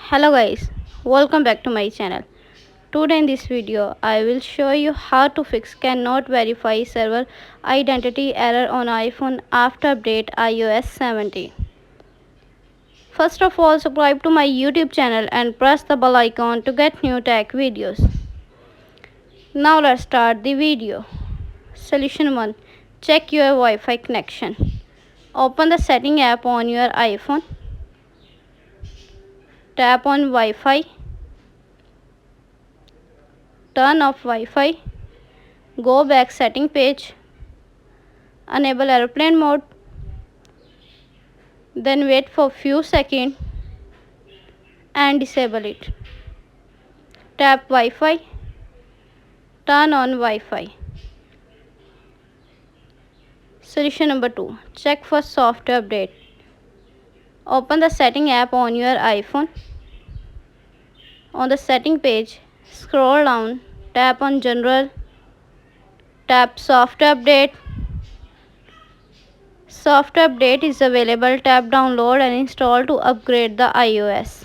Hello guys, welcome back to my channel. Today in this video I will show you how to fix cannot verify server identity error on iPhone after update iOS 17. First of all, subscribe to my YouTube channel and press the bell icon to get new tech videos. Now let's start the video. Solution 1. Check your Wi-Fi connection. Open the setting app on your iPhone. Tap on Wi-Fi. Turn off Wi-Fi. Go back setting page. Enable airplane mode. Then wait for few seconds and disable it. Tap Wi-Fi. Turn on Wi-Fi. Solution number 2. Check for software update. Open the setting app on your iPhone. On the setting page, scroll down, tap on General, tap Software Update. Software update is available. Tap Download and install to upgrade the iOS.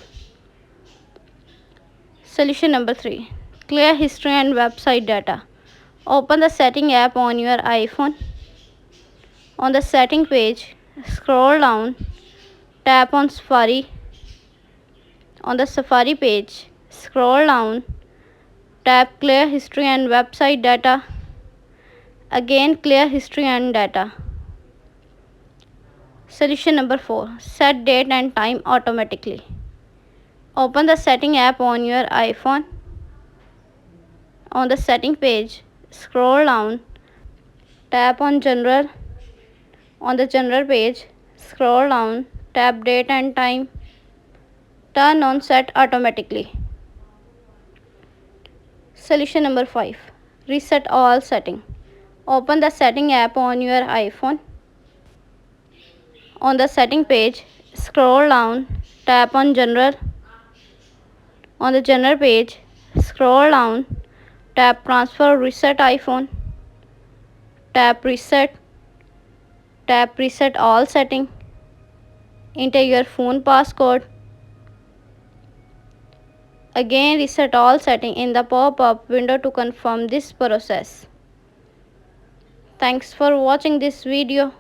Solution number 3. Clear history and website data. Open the setting app on your iPhone. On the setting page, scroll down, tap on Safari. On the Safari page, scroll down, tap Clear history and website data. Again clear history and data. Solution number 4. Set date and time automatically. Open the setting app on your iPhone. On the setting page, scroll down, tap on General. On the General page, scroll down, tap date and time. Turn on set automatically. Solution number 5. Reset all setting. Open the setting app on your iPhone. On the setting page, scroll down, tap on General. On the General page, scroll down, tap Transfer Reset iPhone. Tap Reset. Tap Reset all setting. Enter your phone passcode. Again reset all setting in the pop-up window to confirm this process. Thanks for watching this video.